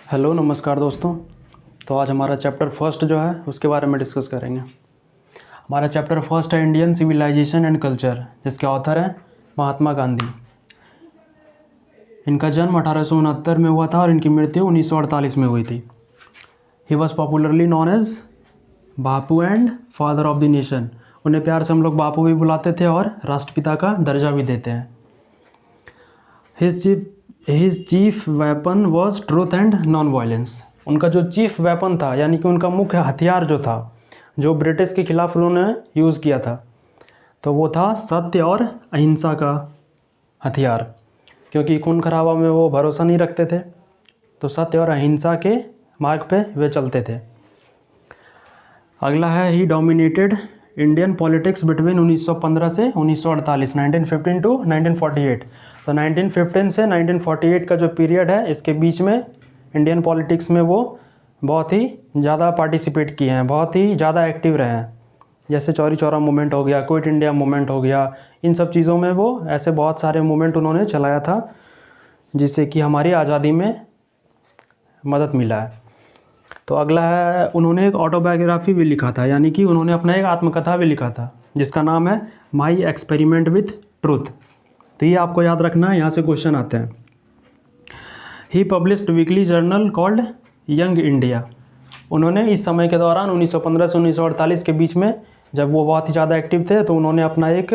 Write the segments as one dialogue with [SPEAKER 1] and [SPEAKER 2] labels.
[SPEAKER 1] Hello नमस्कार दोस्तों। तो आज हमारा चैप्टर फर्स्ट जो है उसके बारे में डिस्कस करेंगे। हमारा चैप्टर फर्स्ट है इंडियन सिविलाइजेशन एंड कल्चर, जिसके ऑथर हैं महात्मा गांधी। इनका जन्म 1869 में हुआ था और इनकी मृत्यु 1948 में हुई थी। He was popularly known as Bapu and father of the nation. उन्हें प्यार से हम लोग बापू भी बुलाते थे और राष्ट्रपिता का दर्जा भी देते हैं। His chief weapon was truth and non violence. उनका जो चीफ वेपन था, यानी कि उनका मुख्य हथियार जो था, जो ब्रिटिश के खिलाफ उन्होंने यूज़ किया था, तो वो था सत्य और अहिंसा का हथियार। क्योंकि खून खराबा में वो भरोसा नहीं रखते थे, तो सत्य और अहिंसा के मार्ग पे वे चलते थे। अगला है ही डोमिनेटेड इंडियन पॉलिटिक्स बिटवीन 1915 से 1948, 1915 टू 1948। तो 1915 से 1948 का जो पीरियड है, इसके बीच में इंडियन पॉलिटिक्स में वो बहुत ही ज़्यादा पार्टिसिपेट किए हैं, बहुत ही ज़्यादा एक्टिव रहे हैं। जैसे चौरी चौरा मूवमेंट हो गया, क्विट इंडिया मूवमेंट हो गया, इन सब चीज़ों में वो ऐसे बहुत सारे मूवमेंट उन्होंने चलाया था, जिससे कि हमारी आज़ादी में मदद मिला है। तो अगला है, उन्होंने एक ऑटोबायोग्राफी भी लिखा था, यानी कि उन्होंने अपना एक आत्मकथा भी लिखा था, जिसका नाम है माई एक्सपेरिमेंट विथ ट्रूथ। तो ये आपको याद रखना है, यहाँ से क्वेश्चन आते हैं। He published weekly journal called young India. उन्होंने इस समय के दौरान 1915 से 1948 के बीच में, जब वो बहुत ही ज़्यादा एक्टिव थे, तो उन्होंने अपना एक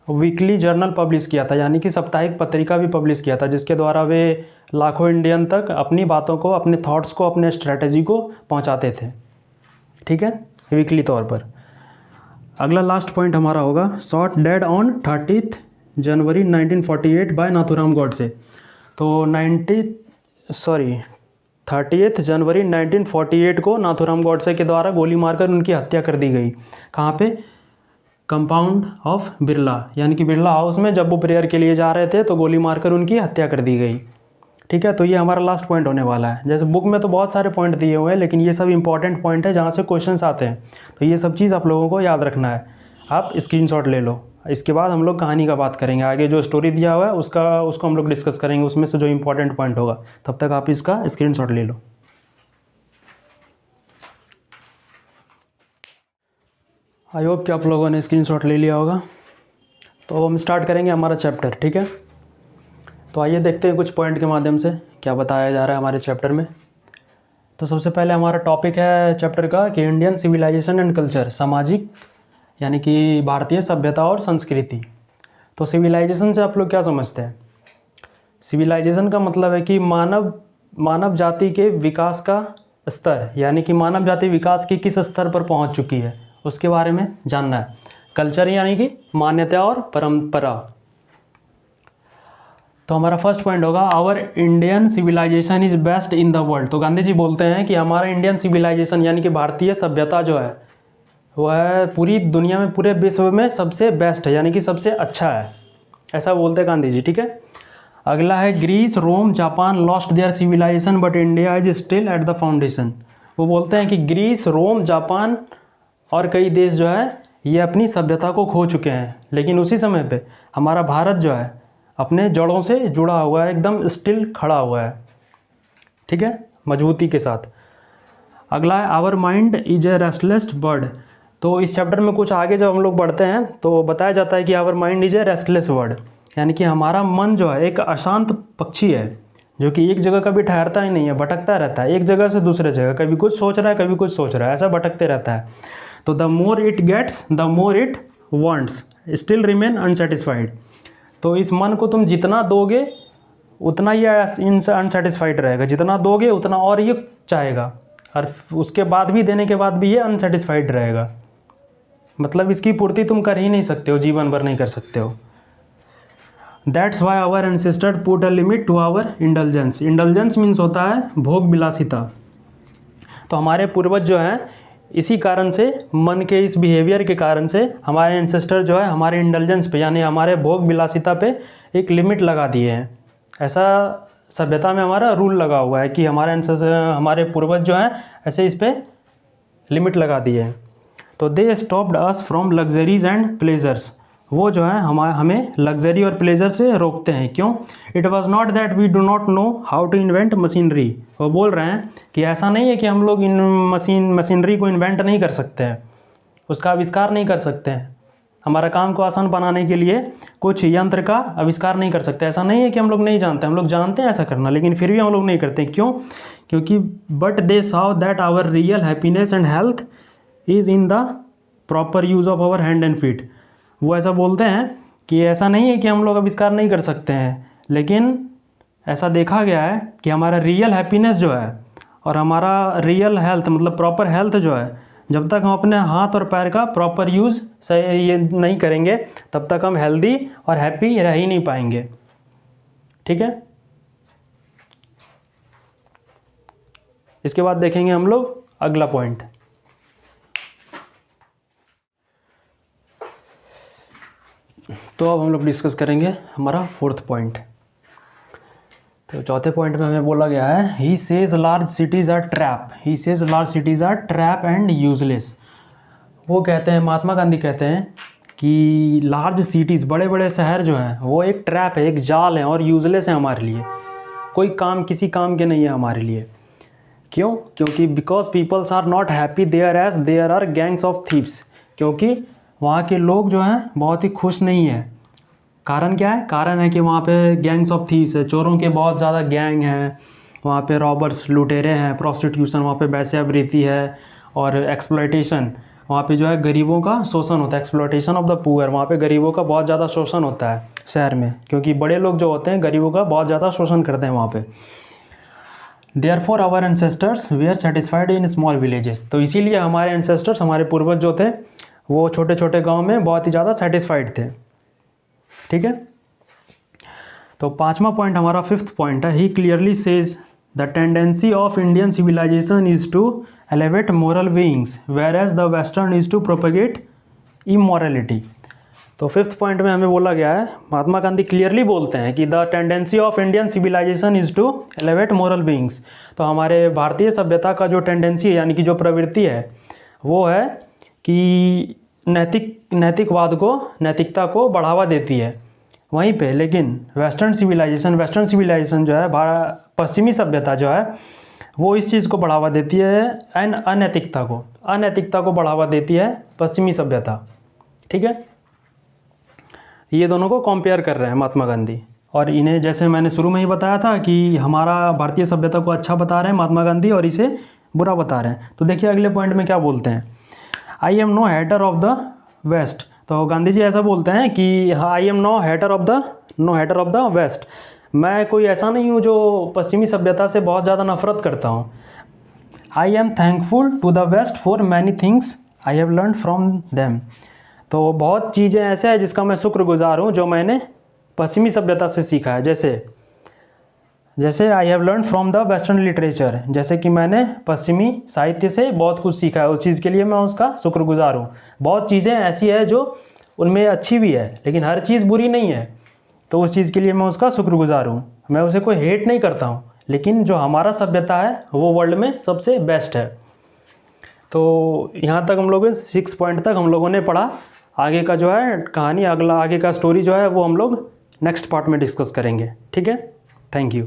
[SPEAKER 1] वीकली जर्नल पब्लिश किया था, यानी कि साप्ताहिक पत्रिका भी पब्लिश किया था, जिसके द्वारा वे लाखों इंडियन तक अपनी बातों को, अपने थॉट्स को, अपने स्ट्रेटजी को पहुंचाते थे। ठीक है, वीकली तौर पर। अगला लास्ट पॉइंट हमारा होगा, shot dead on 30 January 1948 by Nathuram Godse. तो 30 जनवरी 1948 को नाथूराम गॉडसे के द्वारा गोली मारकर उनकी हत्या कर दी गई। कहाँ पे? कंपाउंड ऑफ बिरला, यानी कि बिरला हाउस में जब वो प्रेयर के लिए जा रहे थे, तो गोली मारकर उनकी हत्या कर दी गई। ठीक है, तो ये हमारा लास्ट पॉइंट होने वाला है। जैसे बुक में तो बहुत सारे पॉइंट दिए हुए हैं, लेकिन ये सब इंपॉर्टेंट पॉइंट है जहाँ से क्वेश्चंस आते हैं। तो ये सब चीज़ आप लोगों को याद रखना है। आप स्क्रीनशॉट ले लो। इसके बाद हम लोग कहानी का बात करेंगे, आगे जो स्टोरी दिया हुआ है उसको हम लोग डिस्कस करेंगे, उसमें से जो इंपॉर्टेंट पॉइंट होगा। तब तक आप इसका स्क्रीनशॉट ले लो। आई होप कि आप लोगों ने स्क्रीनशॉट ले लिया होगा। तो हम स्टार्ट करेंगे हमारा चैप्टर। ठीक है, तो आइए देखते हैं कुछ पॉइंट के माध्यम से क्या बताया जा रहा है हमारे चैप्टर में। तो सबसे पहले हमारा टॉपिक है चैप्टर का कि इंडियन सिविलाइजेशन एंड कल्चर, सामाजिक यानी कि भारतीय सभ्यता और संस्कृति। तो सिविलाइजेशन से आप लोग क्या समझते हैं? सिविलाइजेशन का मतलब है कि मानव जाति के विकास का स्तर, यानी कि मानव जाति विकास के किस स्तर पर पहुंच चुकी है, उसके बारे में जानना है। कल्चर यानी कि मान्यता और परंपरा। तो हमारा फर्स्ट पॉइंट होगा, our Indian civilisation is best in the world. तो गांधी जी बोलते हैं कि हमारा इंडियन सिविलाइजेशन यानी कि भारतीय सभ्यता जो है, वह पूरी दुनिया में, पूरे विश्व में सबसे बेस्ट है, यानी कि सबसे अच्छा है, ऐसा बोलते हैं गांधी जी। ठीक है, अगला है, Greece, Rome, Japan lost their civilization but India is still at the foundation. वो बोलते हैं कि ग्रीस, रोम, जापान और कई देश जो है, ये अपनी सभ्यता को खो चुके हैं, लेकिन उसी समय पे हमारा भारत जो है अपने जड़ों से जुड़ा हुआ है, एकदम स्टिल खड़ा हुआ है। ठीक है, मजबूती के साथ। अगला है, our mind is a restless bird. तो इस चैप्टर में कुछ आगे जब हम लोग बढ़ते हैं तो बताया जाता है कि our mind is a restless bird, यानी कि हमारा मन जो है एक अशांत पक्षी है, जो कि एक जगह कभी ठहरता ही नहीं है, भटकता रहता है एक जगह से दूसरे जगह, कभी कुछ सोच रहा है, कभी कुछ सोच रहा है, ऐसा भटकते रहता है। तो the more it gets the more it wants still remain unsatisfied. तो इस मन को तुम जितना दोगे उतना ये अनसेटिस्फाइड रहेगा, जितना दोगे उतना और ये चाहेगा, और उसके बाद भी, देने के बाद भी ये अनसेटिस्फाइड रहेगा। मतलब इसकी पूर्ति तुम कर ही नहीं सकते हो, जीवन भर नहीं कर सकते हो। That's why our ancestor put a limit to our indulgence. Indulgence means होता है भोग विलासिता। तो हमारे पूर्वज जो हैं, इसी कारण से, मन के इस बिहेवियर के कारण से हमारे एंसेस्टर जो है हमारे इंडल्जेंस पे, यानी हमारे भोग विलासिता पे एक लिमिट लगा दिए हैं। ऐसा सभ्यता में हमारा रूल लगा हुआ है कि हमारे एंसेस्टर, हमारे पूर्वज जो हैं, ऐसे इस पे लिमिट लगा दिए हैं। तो they stopped us from luxuries and pleasures. वो जो है हमें लग्जरी और प्लेजर से रोकते हैं। क्यों? It was not that we do not know how to invent machinery. वो बोल रहे हैं कि ऐसा नहीं है कि हम लोग इन मशीनरी को इन्वेंट नहीं कर सकते हैं, उसका आविष्कार नहीं कर सकते हैं, हमारा काम को आसान बनाने के लिए कुछ यंत्र का आविष्कार नहीं कर सकते। ऐसा नहीं है कि हम लोग नहीं जानते, हम लोग जानते हैं ऐसा करना, लेकिन फिर भी हम लोग नहीं करते। क्यों? क्योंकि but they saw that our real happiness and health is in the proper use of our hand and feet. वो ऐसा बोलते हैं कि ऐसा नहीं है कि हम लोग आविष्कार नहीं कर सकते हैं, लेकिन ऐसा देखा गया है कि हमारा रियल हैप्पीनेस जो है और हमारा रियल हेल्थ मतलब प्रॉपर हेल्थ जो है, जब तक हम अपने हाथ और पैर का प्रॉपर यूज़ सही ये नहीं करेंगे तब तक हम हेल्दी और हैप्पी रह ही नहीं पाएंगे। ठीक है, इसके बाद देखेंगे हम लोग अगला पॉइंट। तो अब हम लोग डिस्कस करेंगे हमारा फोर्थ पॉइंट। तो चौथे पॉइंट में हमें बोला गया है he says large cities are trap, he says large cities are trap and useless. वो कहते हैं, महात्मा गांधी कहते हैं कि लार्ज सिटीज़, बड़े बड़े शहर जो हैं वो एक ट्रैप है, एक जाल है और यूजलेस है हमारे लिए, कोई काम किसी काम के नहीं है हमारे लिए। क्यों? क्योंकि because peoples are not happy there as there are gangs of thieves. क्योंकि वहाँ के लोग जो हैं बहुत ही खुश नहीं है। कारण क्या है? कारण है कि वहाँ पे गैंग्स ऑफ थीव्स है, चोरों के बहुत ज़्यादा गैंग हैं, वहाँ पे रॉबर्स लुटेरे हैं, प्रोस्टिट्यूशन वहाँ पे वेश्यावृत्ति है और एक्सप्लॉयटेशन, वहाँ पे जो है गरीबों का शोषण होता है, एक्सप्लॉयटेशन ऑफ द पुअर। वहाँ पे गरीबों का बहुत ज़्यादा शोषण होता है शहर में, क्योंकि बड़े लोग जो होते हैं गरीबों का बहुत ज़्यादा शोषण करते हैं वहाँ पे। Therefore our ancestors we are satisfied in small villages. तो इसीलिए हमारे एंसेस्टर्स, हमारे पूर्वज जो थे वो छोटे छोटे गाँव में बहुत ही ज़्यादा सेटिस्फाइड थे। ठीक है, तो पांचवा पॉइंट हमारा फिफ्थ पॉइंट है he clearly says the tendency of Indian civilisation is to elevate moral beings whereas the western is to propagate immorality. तो फिफ्थ पॉइंट में हमें बोला गया है, महात्मा गांधी क्लियरली बोलते हैं कि the tendency of Indian civilisation is to elevate moral beings. तो हमारे भारतीय सभ्यता का जो टेंडेंसी है यानी कि जो प्रवृत्ति है वो है कि नैतिकवाद को, नैतिकता को बढ़ावा देती है वहीं पे। लेकिन वेस्टर्न सिविलाइजेशन जो है, पश्चिमी सभ्यता जो है वो इस चीज़ को बढ़ावा देती है, अनैतिकता को बढ़ावा देती है पश्चिमी सभ्यता। ठीक है, ये दोनों को कंपेयर कर रहे हैं महात्मा गांधी, और इन्हें जैसे मैंने शुरू में ही बताया था कि हमारा भारतीय सभ्यता को अच्छा बता रहे हैं महात्मा गांधी और इसे बुरा बता रहे हैं। तो देखिए अगले पॉइंट में क्या बोलते हैं, I am no hater of the West. तो गांधी जी ऐसा बोलते हैं कि I am no hater of the West. मैं कोई ऐसा नहीं हूँ जो पश्चिमी सभ्यता से बहुत ज़्यादा नफरत करता हूँ। I am thankful to the west for many things I have learn from them. तो बहुत चीज़ें ऐसे हैं जिसका मैं शुक्रगुजार हूँ जो मैंने पश्चिमी सभ्यता से सीखा है। जैसे आई have learn from the western literature, जैसे कि मैंने पश्चिमी साहित्य से बहुत कुछ सीखा है, उस चीज़ के लिए मैं उसका शुक्रगुजार हूँ। बहुत चीज़ें ऐसी है जो उनमें अच्छी भी है, लेकिन हर चीज़ बुरी नहीं है, तो उस चीज़ के लिए मैं उसका शुक्रगुजार हूँ। मैं उसे कोई हेट नहीं करता हूँ, लेकिन जो हमारा सभ्यता है वो वर्ल्ड में सबसे बेस्ट है। तो यहाँ तक हम लोग 6 पॉइंट तक हम लोगों ने पढ़ा। आगे का जो है कहानी, आगे का स्टोरी जो है वो हम लोग नेक्स्ट पार्ट में डिस्कस करेंगे। ठीक है, थैंक यू।